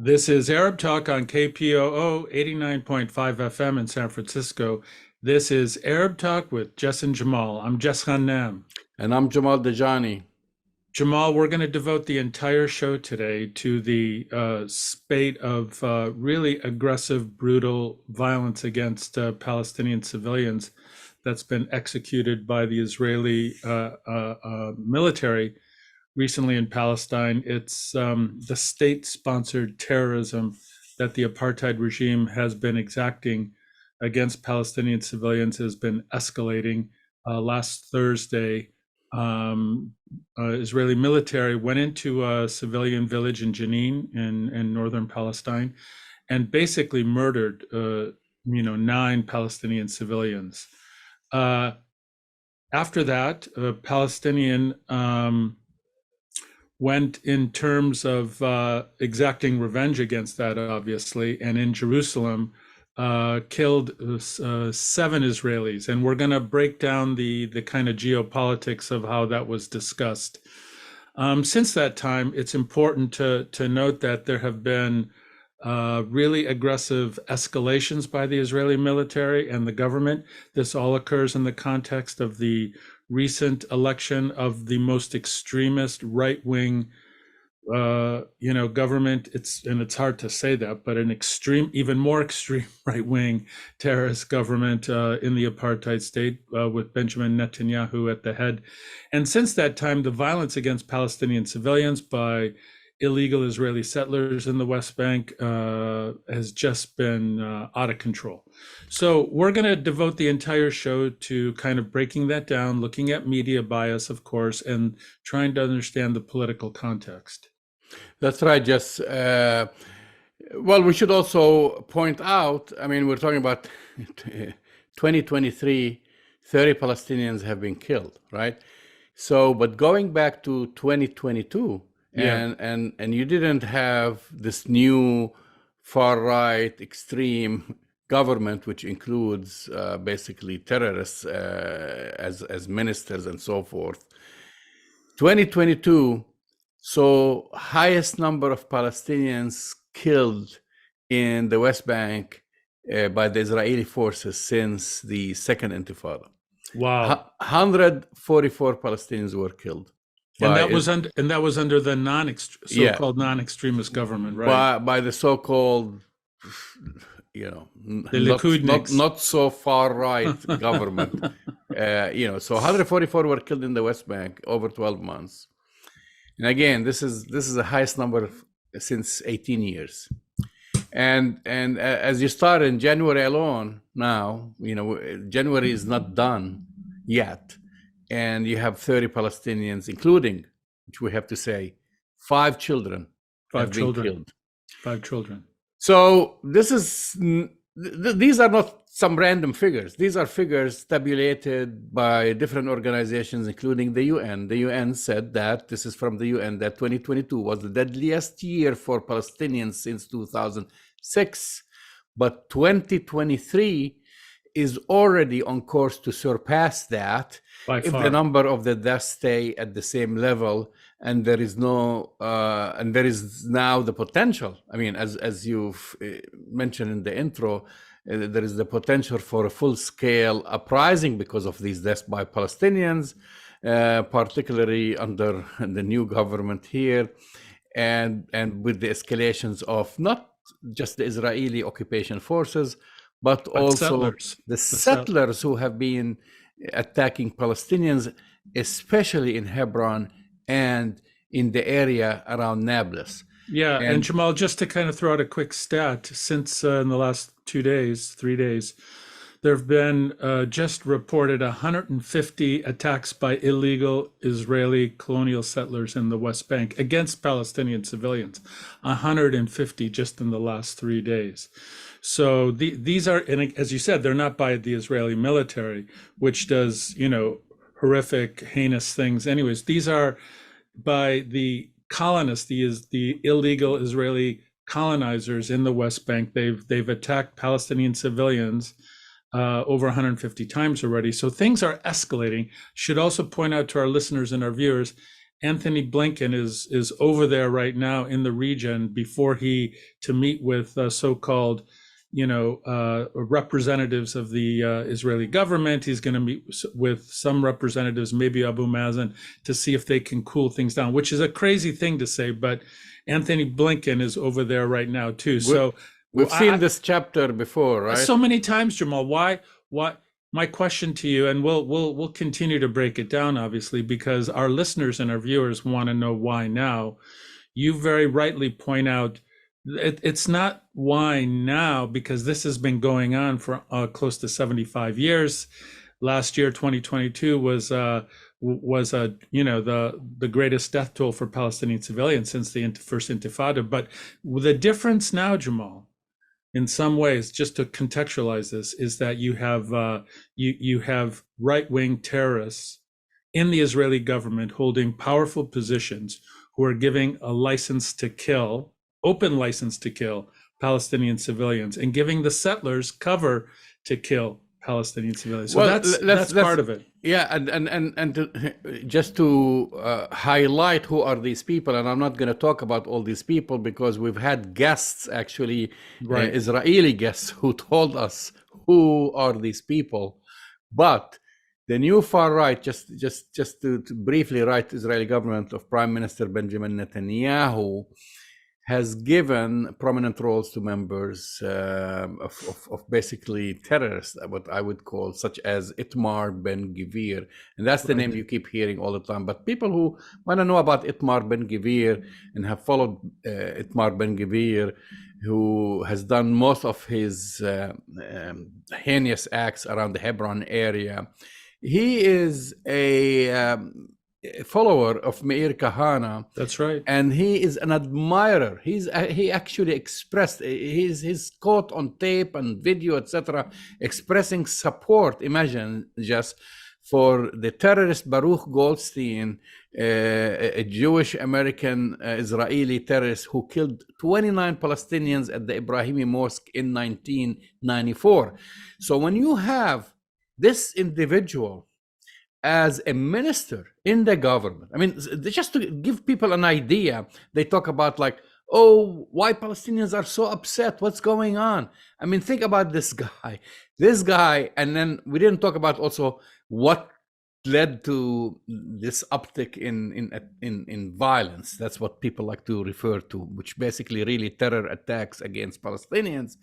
This is Arab Talk on KPOO 89.5 FM in San Francisco. This is Arab Talk with Jess and Jamal. I'm Jess Nam. And I'm Jamal Dajani. Jamal, we're going to devote the entire show today to the spate of really aggressive, brutal violence against Palestinian civilians that's been executed by the Israeli military recently in Palestine. It's the state-sponsored terrorism that the apartheid regime has been exacting against Palestinian civilians has been escalating. Last Thursday, Israeli military went into a civilian village in Jenin in northern Palestine and basically murdered, 9 Palestinian civilians. After that, Palestinian went in terms of exacting revenge against that, obviously, and in Jerusalem killed 7 Israelis. And we're going to break down the kind of geopolitics of how that was discussed. Since that time, it's important to note that there have been really aggressive escalations by the Israeli military and the government. This all occurs in the context of the recent election of the most extremist right-wing government. It's hard to say that, but even more extreme right-wing terrorist government in the apartheid state with Benjamin Netanyahu at the head. And since that time, the violence against Palestinian civilians by illegal Israeli settlers in the West Bank has just been out of control. So we're going to devote the entire show to kind of breaking that down, looking at media bias, of course, and trying to understand the political context. That's right, Jess. Well, we should also point out, we're talking about 2023, 30 Palestinians have been killed, right? So, but going back to 2022, and you didn't have this new far-right extreme government, which includes basically terrorists as ministers and so forth. 2022, so highest number of Palestinians killed in the West Bank by the Israeli forces since the Second Intifada. Wow. 144 Palestinians were killed. And that was under the so-called non-extremist government, right? By the so-called, the Likud not so far right government. So 144 were killed in the West Bank over 12 months. And again, this is the highest number since 18 years. And as you start in January alone now, January is not done yet. And you have 30 Palestinians, including, which we have to say, 5 children have been killed. 5 children. So these are not some random figures. These are figures tabulated by different organizations, including the UN. The UN said that, this is from the UN, that 2022 was the deadliest year for Palestinians since 2006. But 2023 is already on course to surpass that if the number of the deaths stay at the same level, and there is now the potential. As you've mentioned in the intro, there is the potential for a full-scale uprising because of these deaths by Palestinians, particularly under the new government here, and with the escalations of not just the Israeli occupation forces, but also the settlers who have been attacking Palestinians, especially in Hebron and in the area around Nablus. Yeah, and Jamal, just to kind of throw out a quick stat, since in the last 3 days, there have been just reported 150 attacks by illegal Israeli colonial settlers in the West Bank against Palestinian civilians, 150 just in the last 3 days. So these are, and as you said, they're not by the Israeli military, which does, horrific, heinous things. Anyways, these are by the colonists, the illegal Israeli colonizers in the West Bank. They've attacked Palestinian civilians over 150 times already. So things are escalating. Should also point out to our listeners and our viewers, Anthony Blinken is over there right now in the region before to meet with so-called, representatives of the Israeli government. He's going to meet with some representatives, maybe Abu Mazen, to see if they can cool things down, which is a crazy thing to say, but Anthony Blinken is over there right now too. So we've seen this chapter before, right? So many times, Jamal. Why? My question to you, and we'll continue to break it down, obviously, because our listeners and our viewers want to know why now. You very rightly point out it's not why now, because this has been going on for close to 75 years. Last year, 2022 was the greatest death toll for Palestinian civilians since the first Intifada. But the difference now, Jamal, in some ways, just to contextualize this, is that you have right-wing terrorists in the Israeli government holding powerful positions who are giving a license to kill, open license to kill Palestinian civilians, and giving the settlers cover to kill Palestinian civilians. So well, that's part of it. Yeah, and just to highlight who are these people, and I'm not going to talk about all these people because we've had guests, actually, Right. Israeli guests, who told us who are these people. But the new far right, just to briefly write, Israeli government of Prime Minister Benjamin Netanyahu has given prominent roles to members of basically terrorists, what I would call, such as Itamar Ben-Gvir. And that's the name you keep hearing all the time. But people who want to know about Itamar Ben-Gvir and have followed Itamar Ben-Gvir, who has done most of his heinous acts around the Hebron area, he is a follower of Meir Kahane. That's right. And he is an admirer. He actually expressed, he's caught on tape and video, etc., expressing support, imagine, just for the terrorist Baruch Goldstein, a Jewish American Israeli terrorist who killed 29 Palestinians at the Ibrahimi Mosque in 1994. So when you have this individual as a minister in the government, I mean, just to give people an idea, they talk about like, oh, why Palestinians are so upset, what's going on? I mean, think about this guy, and then we didn't talk about also what led to this uptick in violence. That's what people like to refer to, which basically really terror attacks against Palestinians.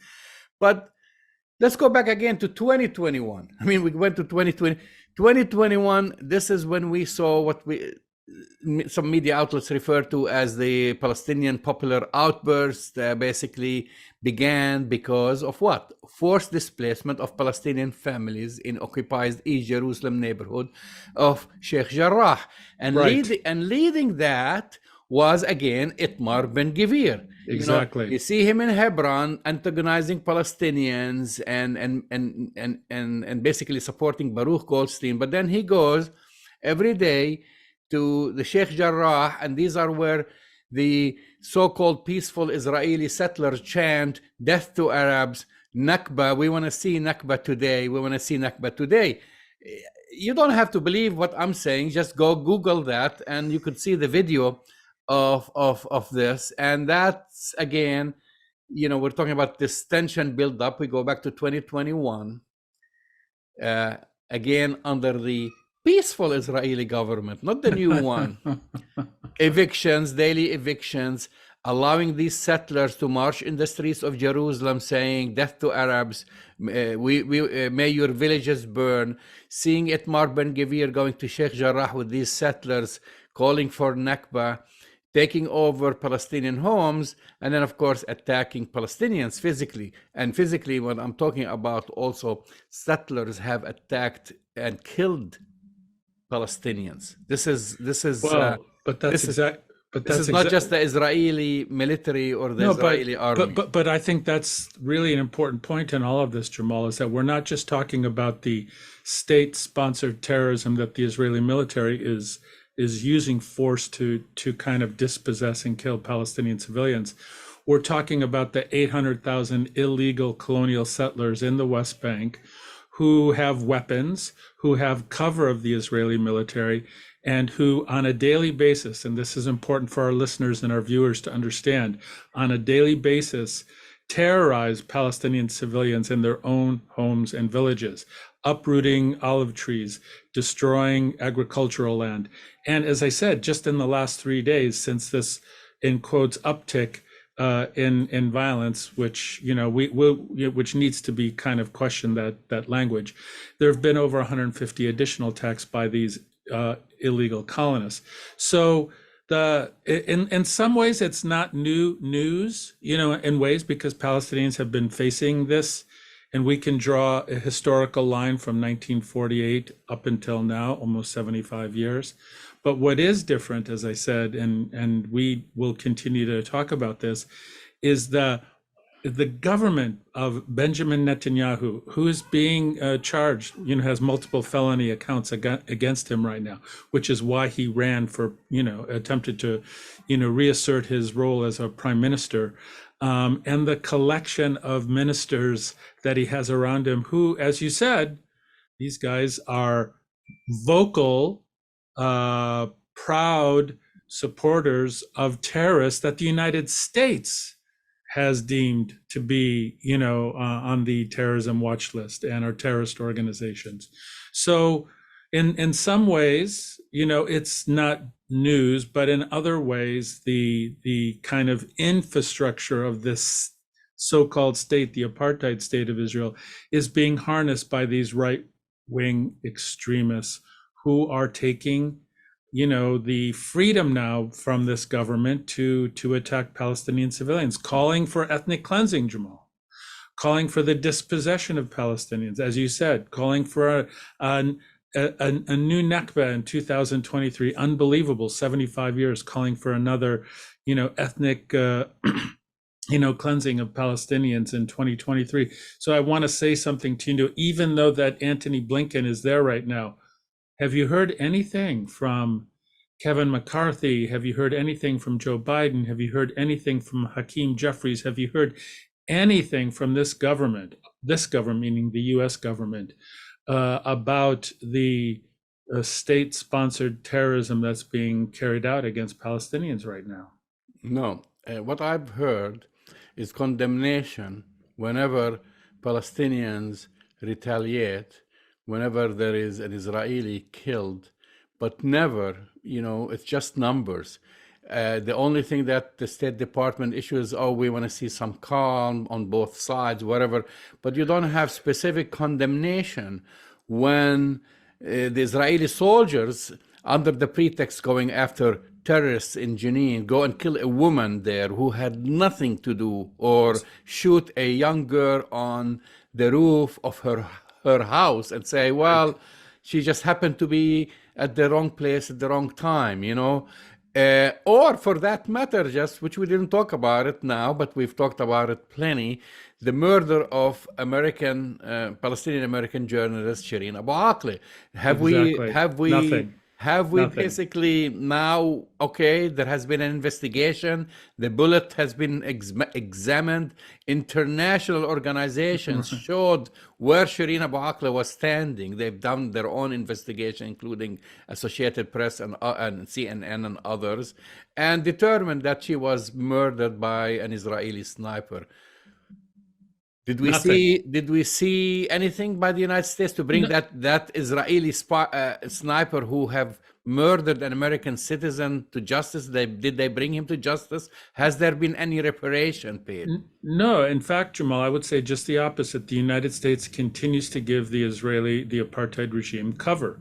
But let's go back again to 2021. I mean, we went to 2020. 2021, this is when we saw what some media outlets refer to as the Palestinian popular outburst. Basically began because of what? Forced displacement of Palestinian families in occupied East Jerusalem neighborhood of Sheikh Jarrah. And, leading that was again Itamar Ben-Gvir. Exactly. You see him in Hebron antagonizing Palestinians and basically supporting Baruch Goldstein. But then he goes every day to the Sheikh Jarrah, and these are where the so-called peaceful Israeli settlers chant, "Death to Arabs, Nakba, we want to see Nakba today, we want to see Nakba today." You don't have to believe what I'm saying, just go Google that and you could see the video of this. And that's, again, we're talking about this tension build up. We go back to 2021, again under the peaceful Israeli government, not the new one. Evictions, daily evictions, allowing these settlers to march in the streets of Jerusalem saying, "Death to Arabs, may your villages burn." Seeing Itamar Ben-Gvir going to Sheikh Jarrah with these settlers, calling for Nakba, taking over Palestinian homes, and then, of course, attacking Palestinians physically. And physically, what I'm talking about, also, settlers have attacked and killed Palestinians. This is not just the Israeli military or the Israeli army. But I think that's really an important point in all of this, Jamal, is that we're not just talking about the state-sponsored terrorism that the Israeli military is using force to kind of dispossess and kill Palestinian civilians. We're talking about the 800,000 illegal colonial settlers in the West Bank who have weapons, who have cover of the Israeli military, and who, on a daily basis, and this is important for our listeners and our viewers to understand, on a daily basis, terrorize Palestinian civilians in their own homes and villages, uprooting olive trees, destroying agricultural land. And as I said, just in the last 3 days, since this, in quotes, uptick in violence, which which needs to be kind of questioned, that language, there have been over 150 additional attacks by these illegal colonists. So in some ways it's not new news, in ways, because Palestinians have been facing this, and we can draw a historical line from 1948 up until now, almost 75 years. But what is different, as I said, and we will continue to talk about this, is the government of Benjamin Netanyahu, who is being charged, has multiple felony accounts against him right now, which is why he ran for, attempted to, reassert his role as a prime minister. And the collection of ministers that he has around him, who, as you said, these guys are vocal, proud supporters of terrorists that the United States has deemed to be, on the terrorism watch list and are terrorist organizations. So in some ways, it's not news, but in other ways, the kind of infrastructure of this so-called state, the apartheid state of Israel, is being harnessed by these right-wing extremists who are taking, the freedom now from this government to attack Palestinian civilians, calling for ethnic cleansing, Jamal, calling for the dispossession of Palestinians, as you said, calling for a new Nakba in 2023, unbelievable, 75 years, calling for another, ethnic, cleansing of Palestinians in 2023. So I want to say something to you, even though that Antony Blinken is there right now. Have you heard anything from Kevin McCarthy? Have you heard anything from Joe Biden? Have you heard anything from Hakeem Jeffries? Have you heard anything from this government meaning the US government, about the state-sponsored terrorism that's being carried out against Palestinians right now? No. What I've heard is condemnation whenever Palestinians retaliate, whenever there is an Israeli killed, but never, it's just numbers. The only thing that the State Department issues, we want to see some calm on both sides, whatever, but you don't have specific condemnation when the Israeli soldiers, under the pretext going after terrorists in Jenin, go and kill a woman there who had nothing to do, or shoot a young girl on the roof of her house and say, well, she just happened to be at the wrong place at the wrong time, or for that matter, just, which we didn't talk about it now, but we've talked about it plenty, the murder of Palestinian American journalist Shireen Abu Akleh. Exactly. Nothing. Basically now, there has been an investigation, the bullet has been examined, international organizations showed where Shireen Abu Akleh was standing. They've done their own investigation, including Associated Press and CNN and others, and determined that she was murdered by an Israeli sniper. Did we see anything by the United States to bring that Israeli sniper who have murdered an American citizen to justice? Did they bring him to justice? Has there been any reparation paid? No, in fact, Jamal, I would say just the opposite. The United States continues to give the apartheid regime cover.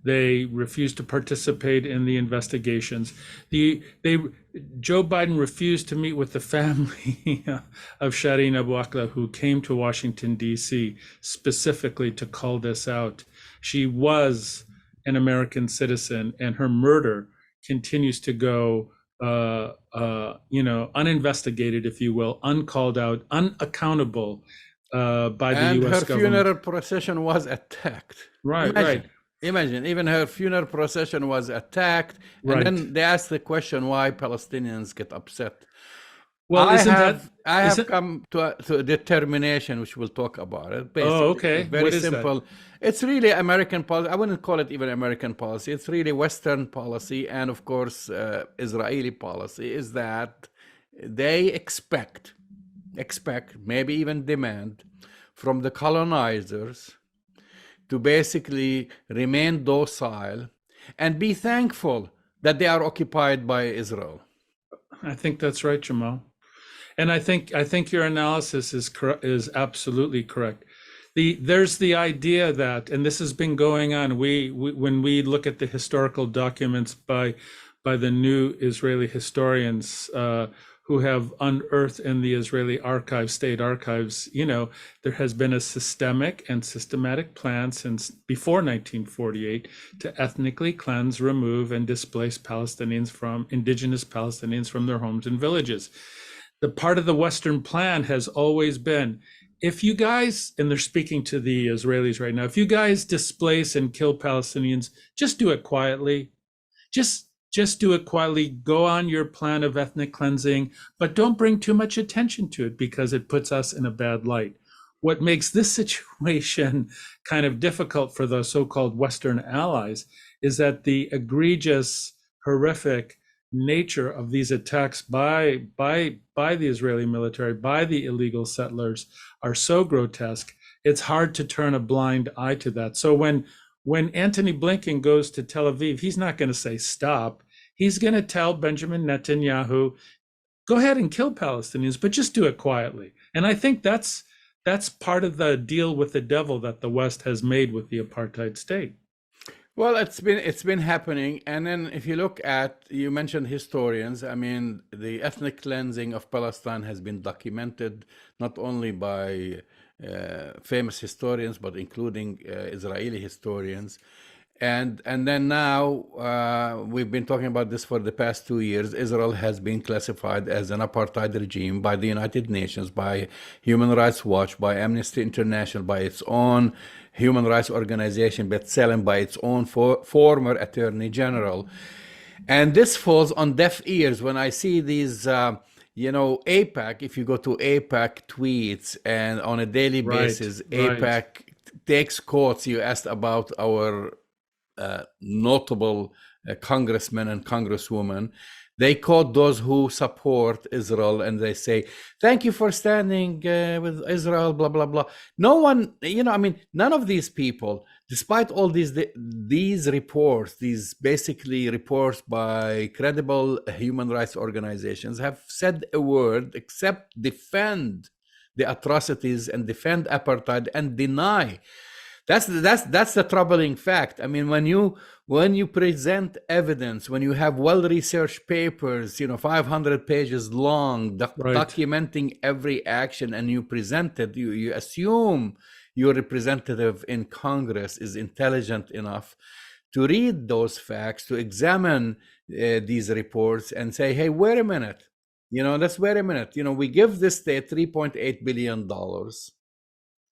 They refuse to participate in the investigations. Joe Biden refused to meet with the family of Shireen Abu Akleh, who came to Washington, D.C. specifically to call this out. She was an American citizen, and her murder continues to go, uninvestigated, if you will, uncalled out, unaccountable by the U.S. government. And her funeral procession was attacked. Right. Imagine, even her funeral procession was attacked. And then they asked the question why Palestinians get upset. Well, isn't that I have isn't come to a determination, which we'll talk about it. oh, Basically, okay. it's very What is that? simple. It's really American policy. I wouldn't call it even American policy. It's really Western policy, and of course, Israeli policy is that they expect, maybe even demand from the colonizers to basically remain docile and be thankful that they are occupied by Israel. I think that's right, Jamal. And I think your analysis is absolutely correct. There's the idea that, and this has been going on. We when we look at the historical documents by the new Israeli historians who have unearthed in the Israeli archives, state archives, there has been a systemic and systematic plan since before 1948 to ethnically cleanse, remove, and displace indigenous Palestinians from their homes and villages. The part of the Western plan has always been, if you guys, and they're speaking to the Israelis right now, if you guys displace and kill Palestinians, just do it quietly. Just do it quietly. Go on your plan of ethnic cleansing, but don't bring too much attention to it because it puts us in a bad light. What makes this situation kind of difficult for the so-called Western allies is that the egregious, horrific nature of these attacks by the Israeli military, by the illegal settlers, are so grotesque. It's hard to turn a blind eye to that. So when Antony Blinken goes to Tel Aviv, he's not going to say stop. He's going to tell Benjamin Netanyahu, go ahead and kill Palestinians, but just do it quietly. And I think that's part of the deal with the devil that the West has made with the apartheid state. Well, it's been happening, and then if you look at, you mentioned historians. I mean, the ethnic cleansing of Palestine has been documented not only by famous historians, but including Israeli historians. And then now we've been talking about this for the past 2 years. Israel has been classified as an apartheid regime by the United Nations, by Human Rights Watch, by Amnesty International, by its own human rights organization, B'Tselem, by its own former Attorney General. And this falls on deaf ears when I see these, APAC, if you go to APAC tweets and on a daily Right, basis, right. APAC takes quotes. You asked about our notable congressmen and congresswomen. They quote those who support Israel and they say, thank you for standing with Israel, blah, blah, blah. No one, none of these people, despite all these reports, these basically reports by credible human rights organizations, have said a word except defend the atrocities and defend apartheid and deny. That's the troubling fact. I mean, when you present evidence, when you have well-researched papers, 500 pages long, Right. documenting every action, and you present it, you assume your representative in Congress is intelligent enough to read those facts, to examine these reports and say, hey, wait a minute, let's wait a minute. We give this state $3.8 billion.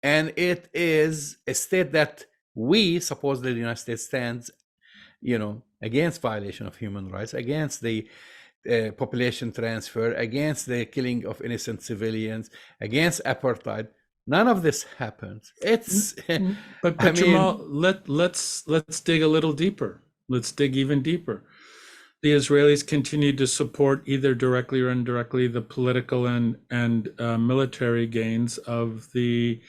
And it is a state that we, supposedly the United States, stands, against violation of human rights, against the population transfer, against the killing of innocent civilians, against apartheid. None of this happens. It's, But I Jamal, mean, let's dig a little deeper. Let's dig even deeper. The Israelis continue to support, either directly or indirectly, the political and military gains of the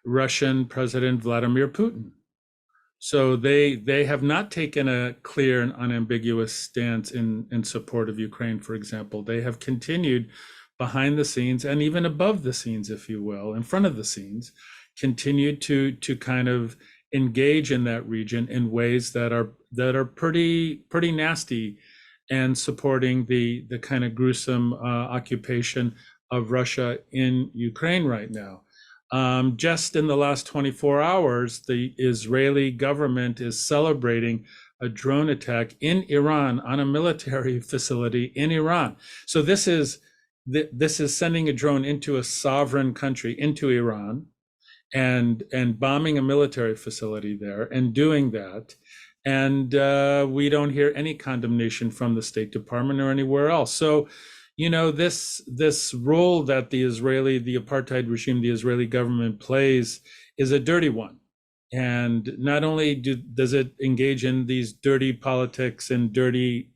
Russian President Vladimir Putin. So they have not taken a clear and unambiguous stance in support of Ukraine, for example. They have continued behind the scenes and even above the scenes, if you will, in front of the scenes, continued to kind of engage in that region in ways that are pretty nasty, and supporting the kind of gruesome occupation of Russia in Ukraine right now. Just in the last 24 hours, the Israeli government is celebrating a drone attack in Iran on a military facility in Iran. So this is sending a drone into a sovereign country, into Iran, and bombing a military facility there and doing that. And we don't hear any condemnation from the State Department or anywhere else. So this role that the apartheid regime, the Israeli government plays is a dirty one. And not only does it engage in these dirty politics and dirty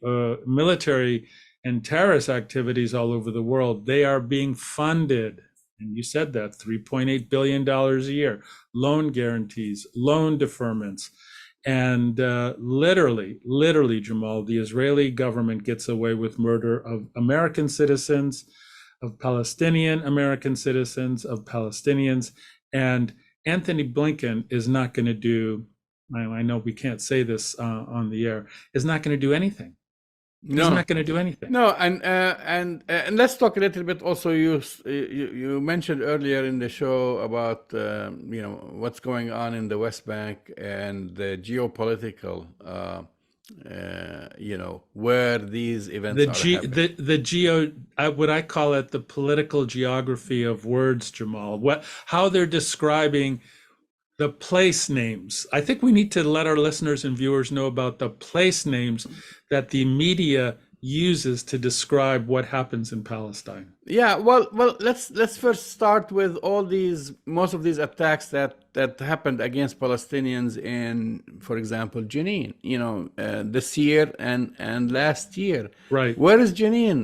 military and terrorist activities all over the world, they are being funded. And you said that $3.8 billion a year, loan guarantees, loan deferments. And literally, Jamal, the Israeli government gets away with murder of American citizens, of Palestinian American citizens, of Palestinians. And Anthony Blinken is not going to do, I know we can't say this on the air, is not going to do anything. He's No, not going to do anything. no, and let's talk a little bit. Also, you mentioned earlier in the show about what's going on in the West Bank and the geopolitical, where these events are happening. What I call it, the political geography of words, Jamal. How they're describing the place names. I think we need to let our listeners and viewers know about the place names that the media uses to describe what happens in Palestine. Yeah, well, let's first start with most of these attacks that happened against Palestinians in, for example, Jenin. This year and last year. Right. Where is Jenin?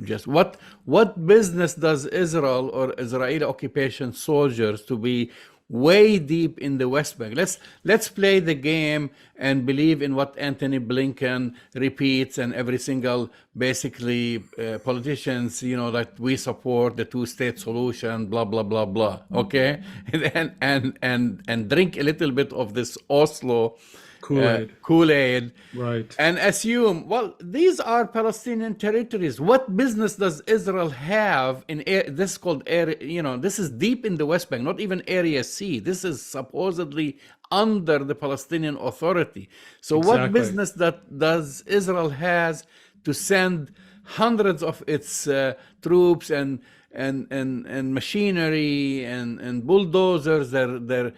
Just what business does Israel or Israeli occupation soldiers to be way deep in the West Bank? Let's play the game and believe in what Anthony Blinken repeats and every single basically politicians, that we support the two-state solution, blah blah blah blah. Okay, and drink a little bit of this Oslo Kool-Aid, right? And assume, well, these are Palestinian territories. What business does Israel have in this called area? This is deep in the West Bank, not even Area C. This is supposedly under the Palestinian Authority. So Exactly. what business does Israel has to send hundreds of its troops and machinery and bulldozers? They're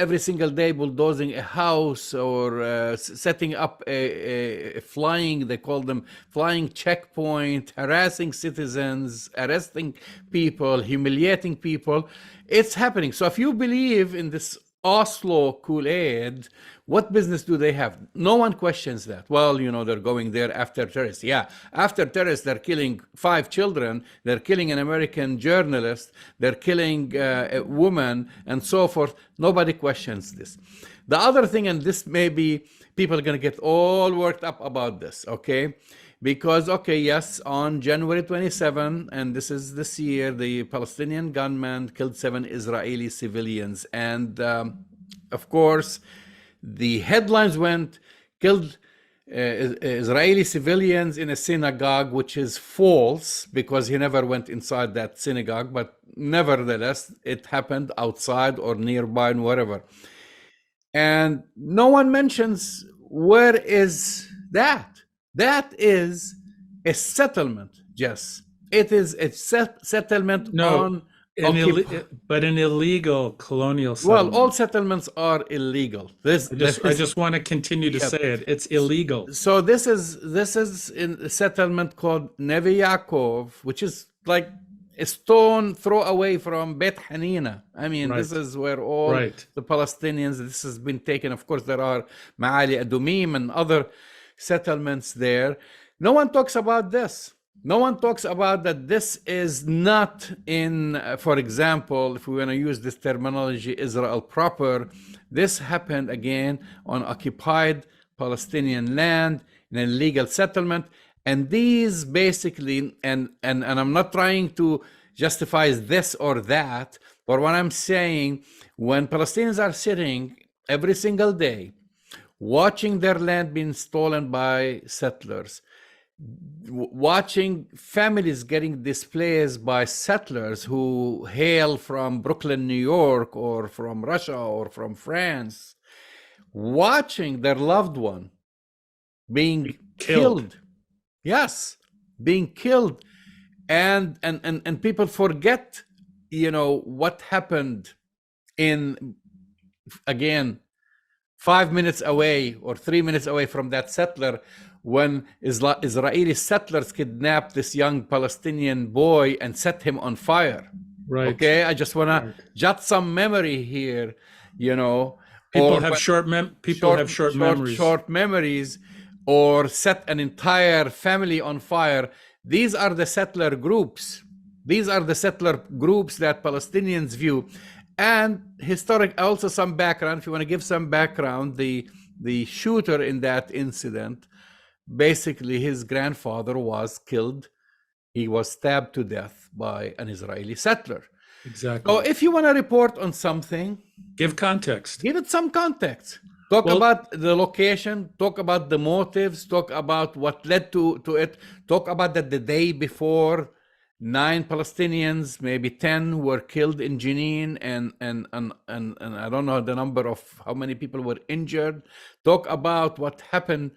every single day bulldozing a house or setting up a flying, they call them flying checkpoint, harassing citizens, arresting people, humiliating people. It's happening. So if you believe in this Oslo Kool-Aid, what business do they have? No one questions that. Well, they're going there after terrorists. Yeah, after terrorists, they're killing 5 children. They're killing an American journalist. They're killing a woman and so forth. Nobody questions this. The other thing, and this maybe people are going to get all worked up about this, okay? Because, yes, on January 27, and this is this year, the Palestinian gunman killed 7 Israeli civilians. And, of course, the headlines went, killed Israeli civilians in a synagogue, which is false because he never went inside that synagogue. But nevertheless, it happened outside or nearby and wherever. And no one mentions, where is that? That is a settlement, Jess. It is a settlement on... but an illegal colonial settlement. Well, all settlements are illegal. I just want to continue to say it. It's illegal. So this is in a settlement called Neve Yaakov, which is like a stone throw away from Bet Hanina. I mean, this is where all the Palestinians, this has been taken. Of course, there are Ma'ali Adumim and other settlements there. No one talks about this. No one talks about that this is not in, for example, if we want to use this terminology, Israel proper, this happened again on occupied Palestinian land in a legal settlement. And these basically, and I'm not trying to justify this or that, but what I'm saying, when Palestinians are sitting every single day, watching their land being stolen by settlers, watching families getting displaced by settlers who hail from Brooklyn, New York, or from Russia, or from France, watching their loved one being killed. Yes, being killed. And people forget, what happened in, again, 5 minutes away or 3 minutes away from that settler when Israeli settlers kidnapped this young Palestinian boy and set him on fire. Right. Okay, I just want to Right. jot some memory here, you know, People or have when people have short memories. short memories, or set an entire family on fire. These are the settler groups. These are the settler groups that Palestinians view. And historic, also some background. If you want to give some background, the shooter in that incident, basically his grandfather was killed. He was stabbed to death by an Israeli settler. Exactly. So if you want to report on something, Give context. give it some context. Talk Well, about the location, talk about the motives, talk about what led to it, talk about that the day before 9 Palestinians, maybe 10 were killed in Jenin, and I don't know the number of how many people were injured. Talk about what happened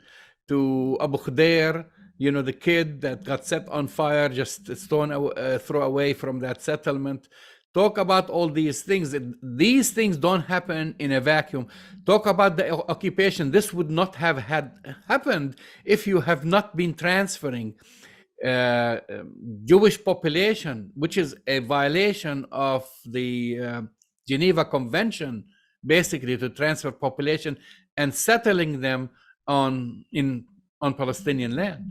to Abu Khudair, you know, the kid that got set on fire, just thrown away from that settlement. Talk about all these things. These things don't happen in a vacuum. Talk about the occupation. This would not have had happened if you have not been transferring uh, Jewish population, which is a violation of the Geneva Convention, basically to transfer population and settling them on Palestinian land.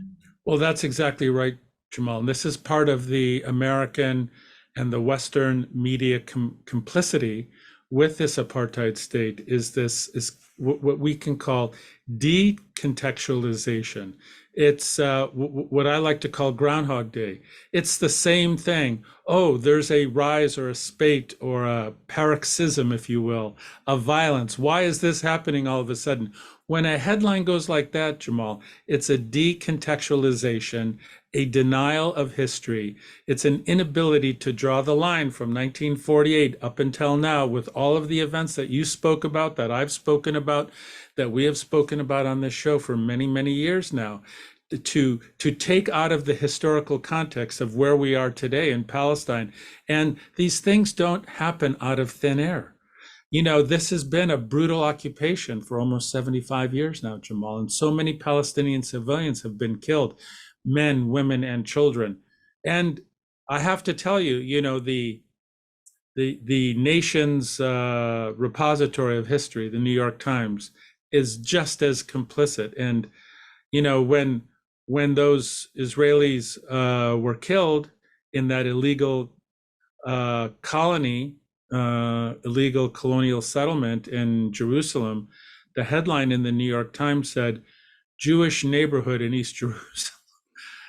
Well, that's exactly right, Jamal. And this is part of the American and the Western media complicity with this apartheid state. Is what we can call decontextualization. It's what I like to call Groundhog Day. It's the same thing. Oh, there's a rise or a spate or a paroxysm, if you will, of violence. Why is this happening all of a sudden? When a headline goes like that, Jamal, it's a decontextualization, a denial of history. It's an inability to draw the line from 1948 up until now with all of the events that you spoke about, that I've spoken about, that we have spoken about on this show for many, many years now, to take out of the historical context of where we are today in Palestine. And these things don't happen out of thin air. You know, this has been a brutal occupation for almost 75 years now, Jamal, and so many Palestinian civilians have been killed, men, women, and children. And I have to tell you, you know, the nation's repository of history, the New York Times, is just as complicit. And you know, when those Israelis were killed in that illegal colony, illegal colonial settlement in Jerusalem, the headline in the New York Times said, "Jewish neighborhood in East Jerusalem."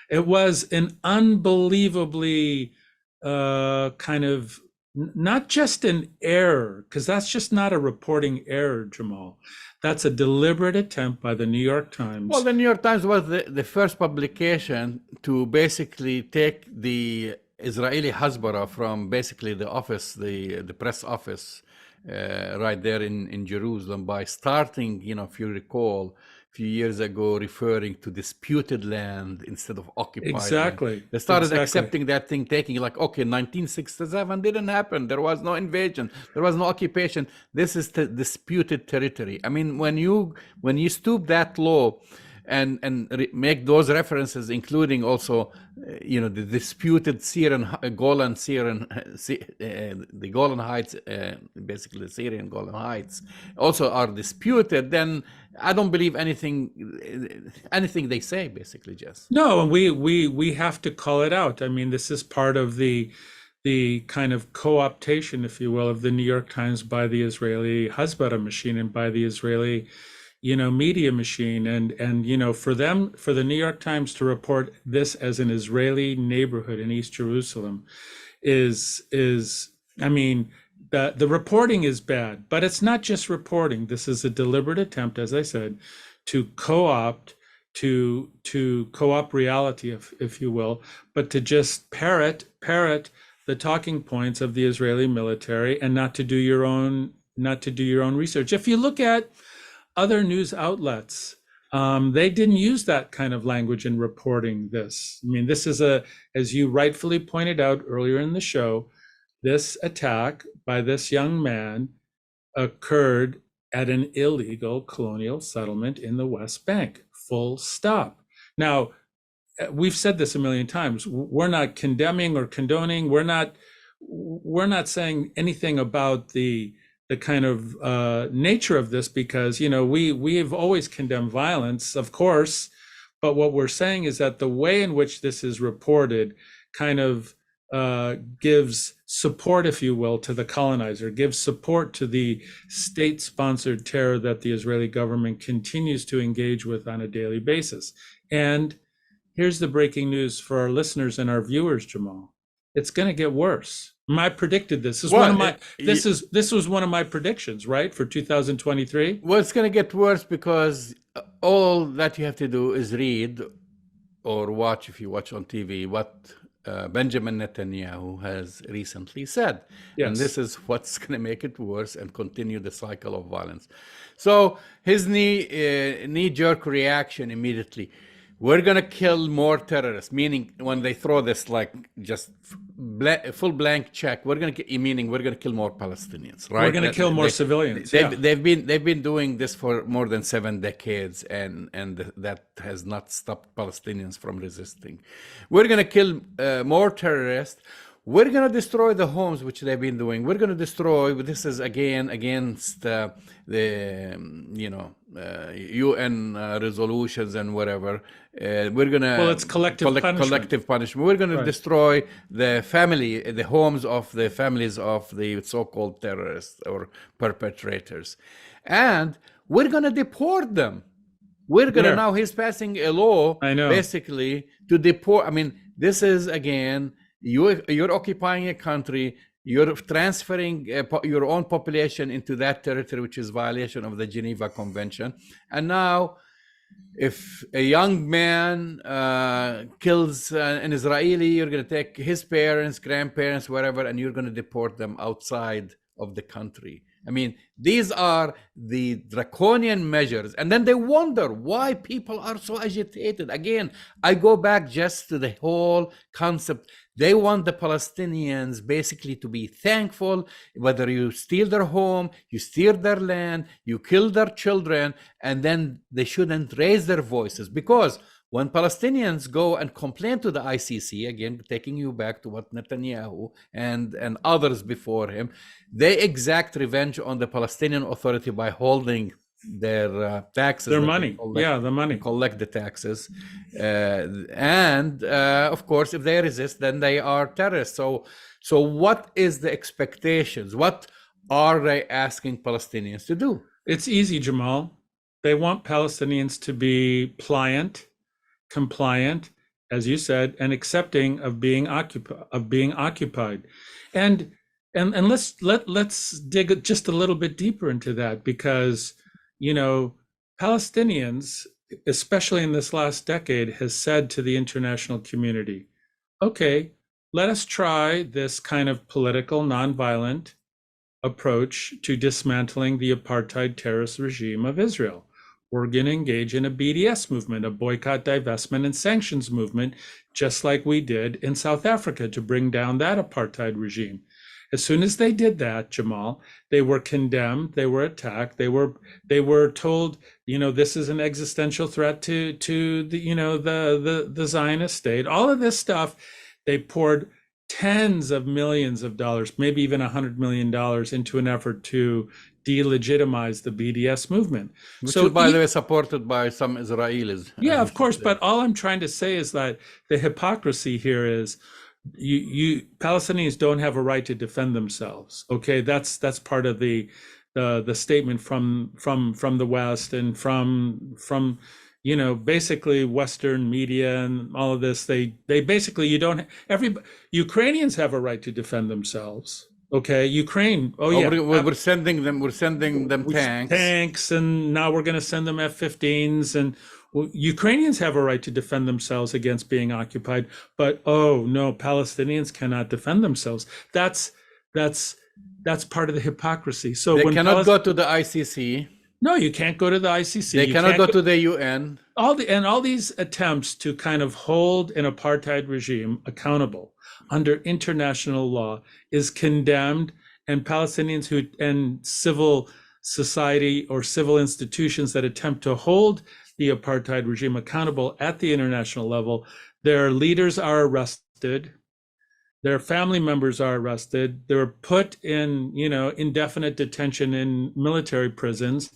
It was an unbelievably kind of not just an error, because that's just not a reporting error, Jamal. That's a deliberate attempt by the New York Times. Well, the New York Times was the first publication to basically take the Israeli Hasbara from basically the office, the press office, right there in Jerusalem, by starting, you know, if you recall, a few years ago, referring to disputed land instead of occupied Exactly. land. They started Exactly. accepting that thing, taking like, okay, 1967 didn't happen. There was no invasion. There was no occupation. This is the disputed territory. I mean, when you stoop that low and make those references, including also, you know, the disputed Golan Syrian, the Golan Heights, basically the Syrian Golan Heights, also are disputed, then I don't believe anything they say, basically, Jess. No, and we have to call it out. I mean, this is part of the kind of co-optation, if you will, of the New York Times by the Israeli Hasbara machine and by the Israeli, you know, media machine. And you know, for the New York Times to report this as an Israeli neighborhood in East Jerusalem is I mean, the reporting is bad, but it's not just reporting. This is a deliberate attempt, as I said, to co-opt reality, if you will, but to just parrot the talking points of the Israeli military and not to do your own research. If you look at other news outlets, they didn't use that kind of language in reporting this. I mean, this is as you rightfully pointed out earlier in the show, this attack by this young man occurred at an illegal colonial settlement in the West Bank. Full stop. Now, we've said this a million times. We're not condemning or condoning. We're not saying anything about the kind of nature of this, because we have always condemned violence, of course. But what we're saying is that the way in which this is reported kind of gives support, if you will, to the colonizer, gives support to the state-sponsored terror that the Israeli government continues to engage with on a daily basis. And here's the breaking news for our listeners and our viewers, Jamal. It's going to get worse. I predicted this. This was one of my predictions, right, for 2023. Well, it's going to get worse because all that you have to do is read or watch, if you watch on TV, what Benjamin Netanyahu has recently said. Yes. And this is what's going to make it worse and continue the cycle of violence. So his knee-jerk reaction immediately, we're going to kill more terrorists, meaning when they throw this like just full blank check, we're going to kill more Palestinians, right? We're going to kill more civilians. They've been doing this for more than 7 decades, and that has not stopped Palestinians from resisting. We're going to kill more terrorists. We're going to destroy the homes, which they've been doing. We're going to destroy, but this is again against the UN resolutions and whatever. We're going to it's collective punishment. We're going to destroy the homes of the families of the so-called terrorists or perpetrators, and we're going to deport them. We're going to now. He's passing a law, basically, to deport. I mean, this is again. You're occupying a country, you're transferring your own population into that territory, which is violation of the Geneva Convention. And now, if a young man kills an Israeli, you're going to take his parents, grandparents, whatever, and you're going to deport them outside of the country. I mean, these are the draconian measures. And then they wonder why people are so agitated. Again, I go back just to the whole concept. They want the Palestinians basically to be thankful, whether you steal their home, you steal their land, you kill their children, and then they shouldn't raise their voices. Because when Palestinians go and complain to the ICC, again, taking you back to what Netanyahu and others before him, they exact revenge on the Palestinian Authority by holding their taxes. Their money. The money. Collect the taxes. Of course, if they resist, then they are terrorists. So what is the expectations? What are they asking Palestinians to do? It's easy, Jamal. They want Palestinians to be pliant, compliant, as you said, and accepting of being occupied. And let's dig just a little bit deeper into that, because Palestinians, especially in this last decade, has said to the international community, okay, let us try this kind of political, nonviolent approach to dismantling the apartheid terrorist regime of Israel. We're going to engage in a BDS movement, a boycott, divestment, and sanctions movement, just like we did in South Africa to bring down that apartheid regime. As soon as they did that, Jamal, they were condemned, they were attacked, they were told, this is an existential threat to the Zionist state. All of this stuff, they poured tens of millions of dollars, maybe even $100 million into an effort to delegitimize the BDS movement. Which is, by the way, supported by some Israelis. Yeah, of course. But all I'm trying to say is that the hypocrisy here is you Palestinians don't have a right to defend themselves. Okay, that's part of the statement from the West and from basically Western media and all of this. They basically Ukrainians have a right to defend themselves. Okay, Ukraine. We're sending them tanks, and now we're going to send them F-15s, and Ukrainians have a right to defend themselves against being occupied. But no, Palestinians cannot defend themselves. That's part of the hypocrisy. So they cannot go to the ICC. No, you can't go to the ICC. They cannot go to the UN. All these attempts to kind of hold an apartheid regime accountable under international law is condemned, and Palestinians and civil society or civil institutions that attempt to hold the apartheid regime accountable at the international level, their leaders are arrested, their family members are arrested, they're put in, indefinite detention in military prisons,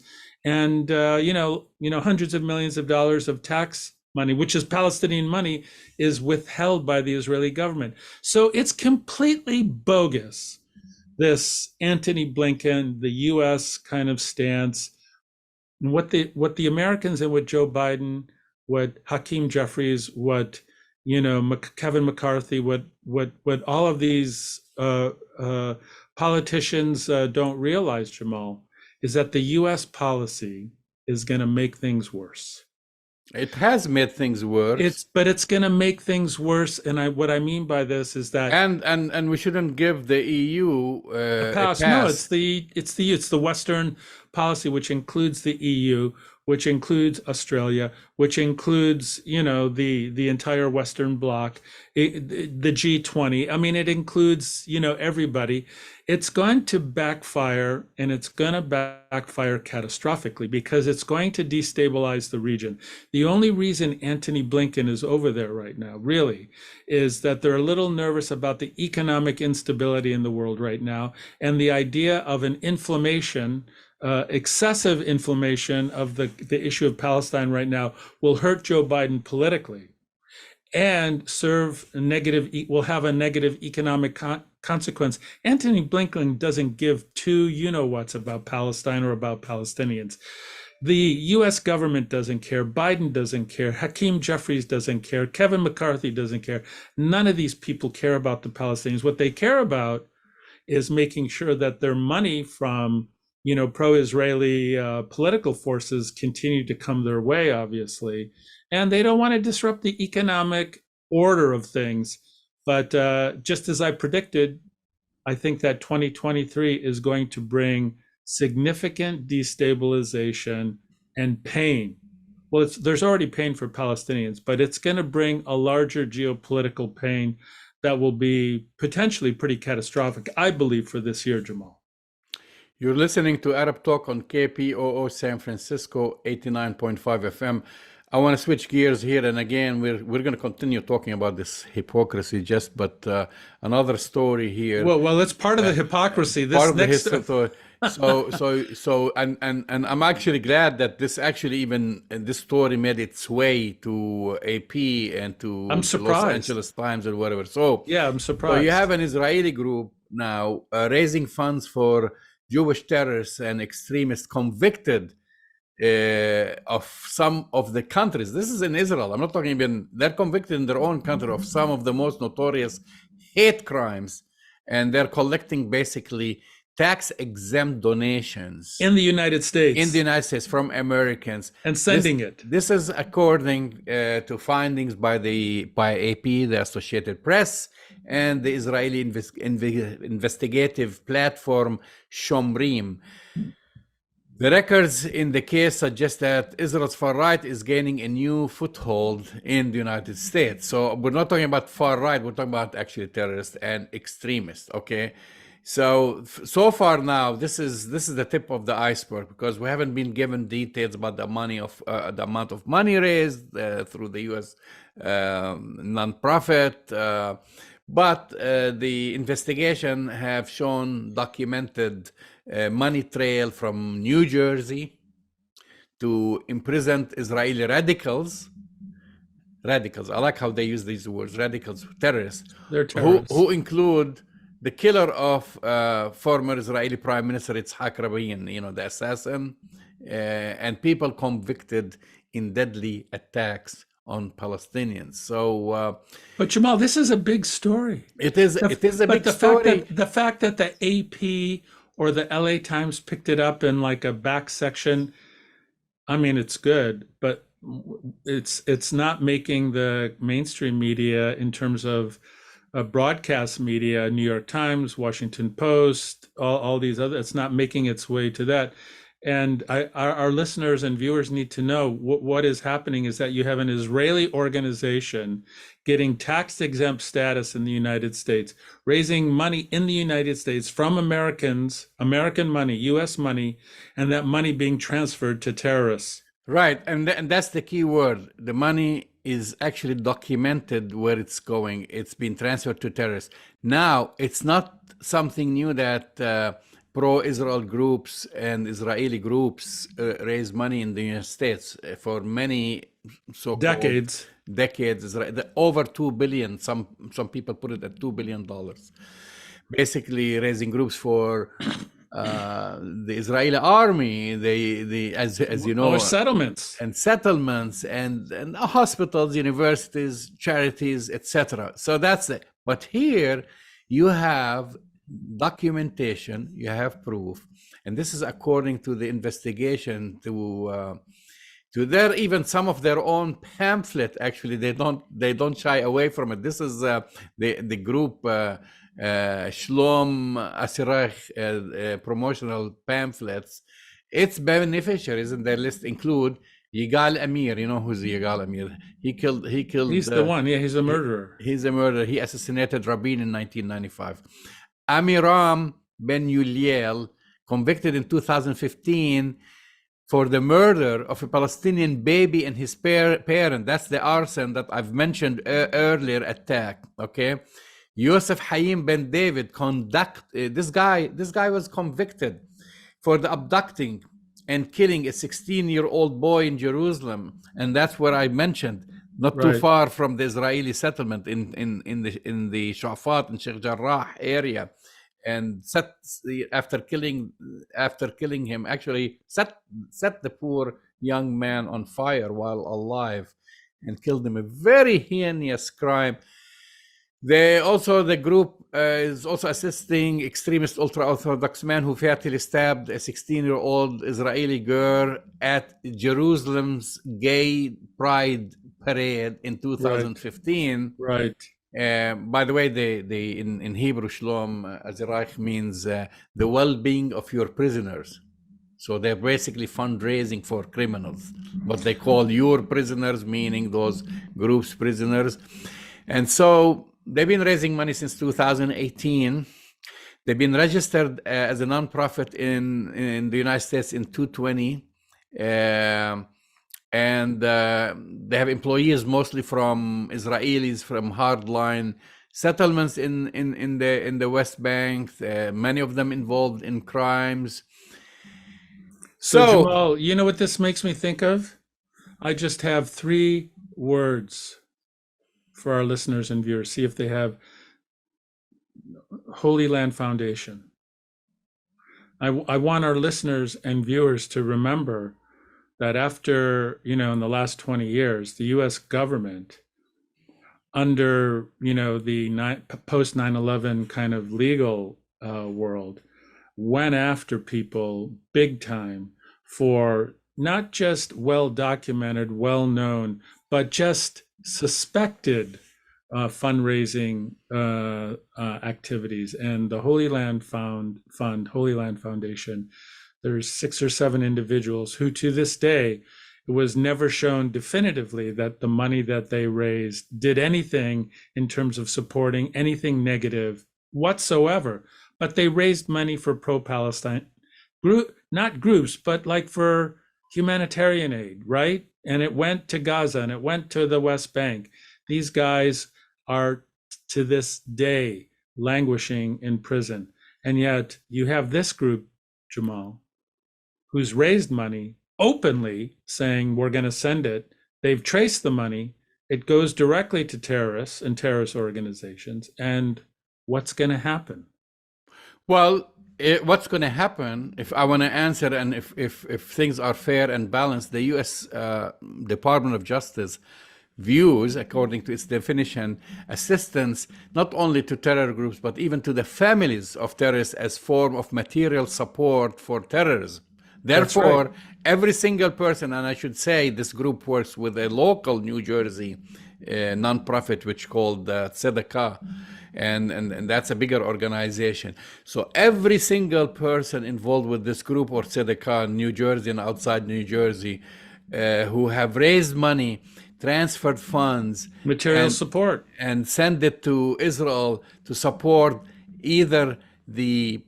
and hundreds of millions of dollars of tax money, which is Palestinian money, is withheld by the Israeli government. So it's completely bogus, this Antony Blinken, the U.S. kind of stance, and what the Americans and what Joe Biden, what Hakeem Jeffries, what Kevin McCarthy, what all of these politicians don't realize, Jamal, is that the U.S. policy is going to make things worse. It has made things worse. But it's going to make things worse, and what I mean by this is that and we shouldn't give the EU a pass. No, it's the Western policy, which includes the EU, which includes Australia, which includes the entire Western Bloc, the G20. I mean, it includes everybody. It's going to backfire, and it's going to backfire catastrophically, because it's going to destabilize the region. The only reason Antony Blinken is over there right now, really, is that they're a little nervous about the economic instability in the world right now, and the idea of an excessive inflammation of the issue of Palestine right now will hurt Joe Biden politically, and will have a negative economic consequence. Antony Blinken doesn't give two you-know-whats about Palestine or about Palestinians. The U.S. government doesn't care. Biden doesn't care. Hakeem Jeffries doesn't care. Kevin McCarthy doesn't care. None of these people care about the Palestinians. What they care about is making sure that their money from pro-Israeli political forces continue to come their way, obviously. And they don't want to disrupt the economic order of things. But just as I predicted, I think that 2023 is going to bring significant destabilization and pain. Well, there's already pain for Palestinians, but it's going to bring a larger geopolitical pain that will be potentially pretty catastrophic, I believe, for this year, Jamal. You're listening to Arab Talk on KPOO San Francisco 89.5 FM. I want to switch gears here, and again, we're going to continue talking about this hypocrisy. But another story here. Well, it's part of the hypocrisy. This part of next the history. So, and I'm actually glad that this story made its way to AP and to I'm surprised. Los Angeles Times or whatever. So yeah, I'm surprised. So you have an Israeli group now raising funds for Jewish terrorists and extremists convicted of some of the countries. This is in Israel. I'm not talking even, they're convicted in their own country of some of the most notorious hate crimes, and they're collecting basically tax-exempt donations in the United States. From Americans and sending it. This is according to findings by AP, the Associated Press, and the Israeli investigative platform Shomrim. The records in the case suggest that Israel's far right is gaining a new foothold in the United States. So we're not talking about far right, we're talking about actually terrorists and extremists, okay? So far now, this is the tip of the iceberg, because we haven't been given details about the amount of money raised through the U.S. nonprofit, but the investigation have shown documented money trail from New Jersey to imprisoned Israeli radicals. I like how they use these words, radicals, terrorists. They're terrorists. Who include the killer of former Israeli Prime Minister Yitzhak Rabin, the assassin, and people convicted in deadly attacks on Palestinians. So, but Jamal, this is a big story. It is a big story. The fact that the AP or the LA Times picked it up in like a back section, I mean, it's good, but it's not making the mainstream media in terms of broadcast media, New York Times, Washington Post, all these other, it's not making its way to that. And our listeners and viewers need to know what is happening is that you have an Israeli organization getting tax-exempt status in the United States, raising money in the United States from Americans, American money, US money, and that money being transferred to terrorists. Right, and that's the key word. The money is actually documented where it's going. It's been transferred to terrorists. Now, it's not something new that pro-Israel groups and Israeli groups raise money in the United States for many so-called Decades. Over 2 billion. Some people put it at $2 billion. Basically, raising groups for the Israeli army, as you know, Or settlements. and settlements, and hospitals, universities, charities, etc. So that's it. But here you have documentation, you have proof, and this is according to the investigation to their, even some of their own pamphlet. Actually, they don't shy away from it. This is the group Shlom Asirach promotional pamphlets. Its beneficiaries in their list include Yigal Amir. You know who's Yigal Amir? He killed. He's the one. Yeah, he's a murderer. He's a murderer. He assassinated Rabin in 1995. Amiram Ben Yuliel, convicted in 2015 for the murder of a Palestinian baby and his parent. That's the arson that I've mentioned earlier attack. Okay. Yosef Hayim Ben David this guy was convicted for the abducting and killing a 16-year-old boy in Jerusalem, and that's where I mentioned, not too far from the Israeli settlement in the Shafat and Sheikh Jarrah area, and after killing him, actually set the poor young man on fire while alive and killed him. A very heinous crime. The group is also assisting extremist ultra-Orthodox man who fatally stabbed a 16-year-old Israeli girl at Jerusalem's gay pride parade in 2015. Right. By the way, in Hebrew, Shlom Azirach means the well-being of your prisoners. So they're basically fundraising for criminals, but they call your prisoners, meaning those groups' prisoners. And so they've been raising money since 2018. They've been registered as a nonprofit in the United States in 2020. And they have employees mostly from Israelis, from hardline settlements in the West Bank. Many of them involved in crimes. So Jamal, you know what this makes me think of? I just have 3 words for our listeners and viewers. See if they have. Holy Land Foundation. I want our listeners and viewers to remember that after, in the last 20 years, the US government, under, the post 9/11 kind of legal world, went after people big time for not just well-documented, well-known, but just suspected fundraising activities. And the Holy Land Holy Land Foundation, there's 6 or 7 individuals who, to this day, it was never shown definitively that the money that they raised did anything in terms of supporting anything negative whatsoever. But they raised money for pro-Palestine not groups, but like for humanitarian aid, right? And it went to Gaza and it went to the West Bank. These guys are to this day languishing in prison. And yet you have this group, Jamal, who's raised money openly saying we're going to send it. They've traced the money. It goes directly to terrorists and terrorist organizations. And what's going to happen? Well, what's going to happen, if I want to answer, and if things are fair and balanced, the U.S. Department of Justice views, according to its definition, assistance not only to terror groups, but even to the families of terrorists as form of material support for terrorism. Therefore, right, every single person, and I should say this group works with a local New Jersey nonprofit which called Tzedakah, and that's a bigger organization. So every single person involved with this group or Tzedakah in New Jersey and outside New Jersey who have raised money transferred funds Material support. and send it to Israel to support either the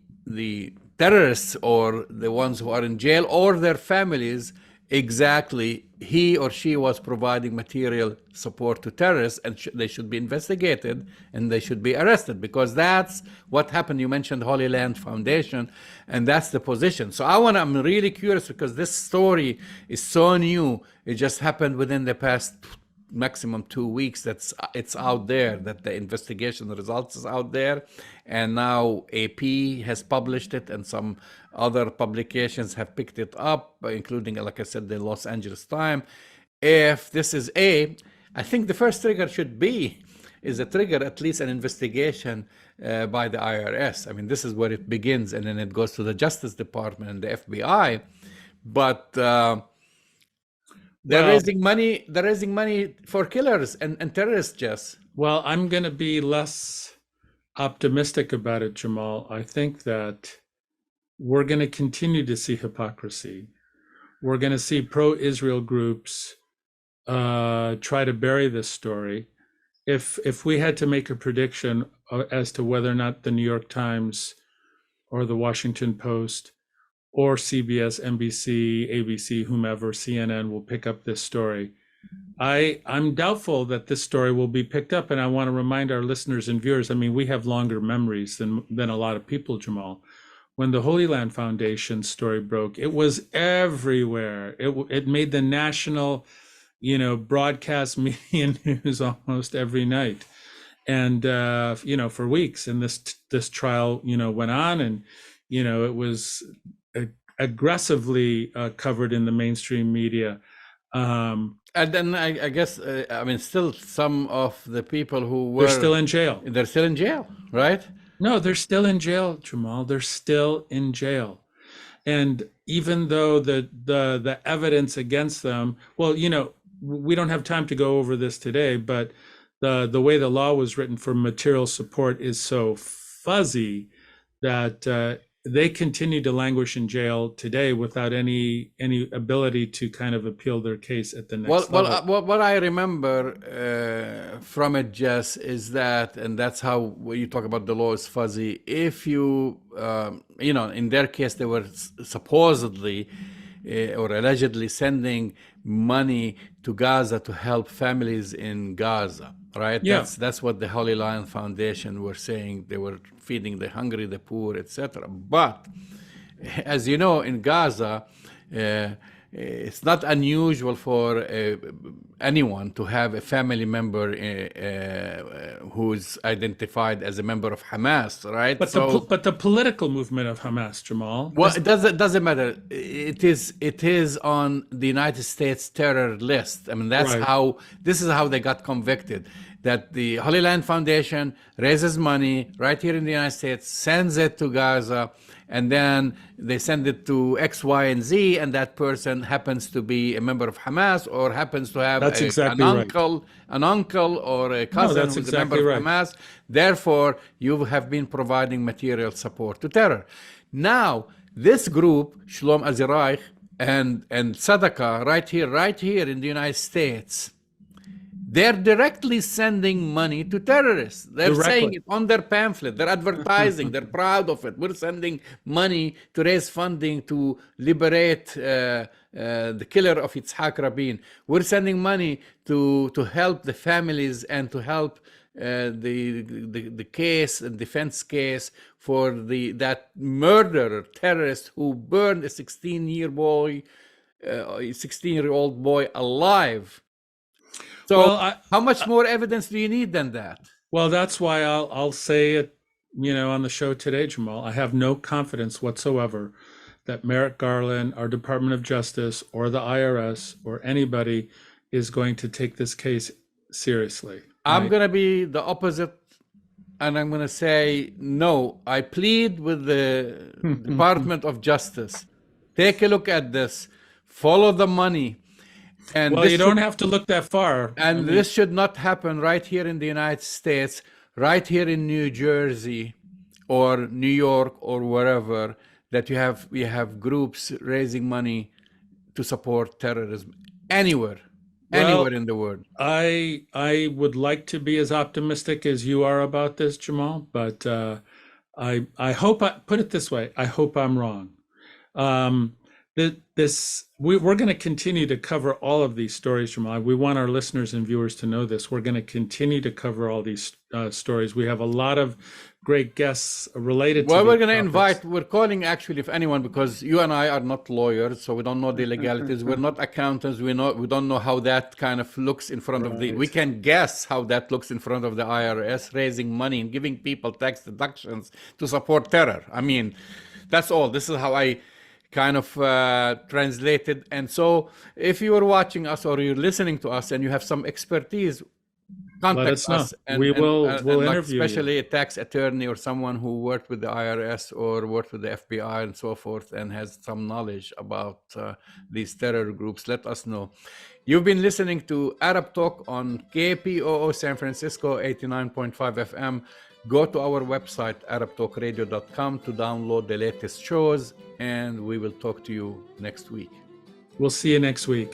terrorists or the ones who are in jail or their families, exactly he or she was providing material support to terrorists, and they should be investigated and they should be arrested, because that's what happened. You mentioned Holy Land Foundation, and that's the position. So I'm really curious, because this story is so new. It just happened within the past maximum 2 weeks. It's out there, that the investigation results is out there, and now AP has published it, and some other publications have picked it up, including, like I said, the Los Angeles Times. If this is I think the first trigger is a trigger, at least an investigation by the IRS. I mean, this is where it begins, and then it goes to the Justice Department and the FBI. But they're raising money. They're raising money for killers and terrorists, Jess. Well, I'm going to be less optimistic about it, Jamal. I think that we're going to continue to see hypocrisy. We're going to see pro-Israel groups try to bury this story. If we had to make a prediction as to whether or not the New York Times or the Washington Post or CBS, NBC, ABC, whomever, CNN will pick up this story, I'm doubtful that this story will be picked up. And I want to remind our listeners and viewers, I mean, we have longer memories than a lot of people, Jamal. When the Holy Land Foundation story broke, it was everywhere. It made the national, broadcast media news almost every night. And, for weeks. And this trial, went on, and, it was aggressively covered in the mainstream media. And then I guess, still some of the people who were... They're still in jail. They're still in jail, right? No, they're still in jail, Jamal. They're still in jail. And even though the evidence against them, well, we don't have time to go over this today, but the way the law was written for material support is so fuzzy that they continue to languish in jail today without any ability to kind of appeal their case at the next level. Well, what I remember from it, Jess, is that, and that's how when you talk about the law is fuzzy. If you, in their case, they were supposedly or allegedly sending money to Gaza to help families in Gaza, right? Yeah. That's what the Holy Lion Foundation were saying. They were feeding the hungry, the poor, etc. But as you know, in Gaza, it's not unusual for anyone to have a family member who's identified as a member of Hamas, right? But the political movement of Hamas, Jamal. Well, it doesn't matter. It is on the United States terror list. I mean, Right. this is how they got convicted. That the Holy Land Foundation raises money right here in the United States, sends it to Gaza, and then they send it to X, Y, and Z, and that person happens to be a member of Hamas or happens to have That's exactly an right. uncle or a cousin that's who's exactly a member right. of Hamas. Therefore, you have been providing material support to terror. Now, this group, Shalom Aziraich and Sadaqah, right here in the United States, they're directly sending money to terrorists. They're saying it on their pamphlet. They're advertising. They're proud of it. We're sending money to raise funding to liberate the killer of Yitzhak Rabin. We're sending money to help the families and to help the case and defense case for that murderer terrorist who burned a 16-year-old boy alive. So how much more evidence do you need than that? Well, that's why I'll say it, on the show today, Jamal. I have no confidence whatsoever that Merrick Garland, our Department of Justice, or the IRS, or anybody is going to take this case seriously. I'm going to be the opposite, and I'm going to say, no, I plead with the Department of Justice. Take a look at this. Follow the money. And well, you don't have to look that far. And this should not happen right here in the United States, right here in New Jersey or New York or wherever, that you have groups raising money to support terrorism anywhere. anywhere Well, in the world. I would like to be as optimistic as you are about this, Jamal, but I hope I put it this way. I hope I'm wrong. Um, we're going to continue to cover all of these stories, Jamal. We want our listeners and viewers to know this. We're going to continue to cover all these stories. We have a lot of great guests related to Well, we're these going to topics. invite, we're calling actually, if anyone, because you and I are not lawyers, so we don't know the legalities. We're not accountants. We don't know how that kind of looks in front of the, we Right. can guess how that looks in front of the IRS, raising money and giving people tax deductions to support terror. I mean, that's all. This is how I kind of translated. And so if you are watching us or you're listening to us and you have some expertise, Let contact us know. us We'll and like interview you. especially a tax attorney or someone who worked with the IRS or worked with the FBI and so forth and has some knowledge about these terror groups. Let us know. You've been listening to Arab Talk on KPOO San Francisco 89.5 FM. Go to our website arabtalkradio.com to download the latest shows, and we will talk to you next week. We'll see you next week.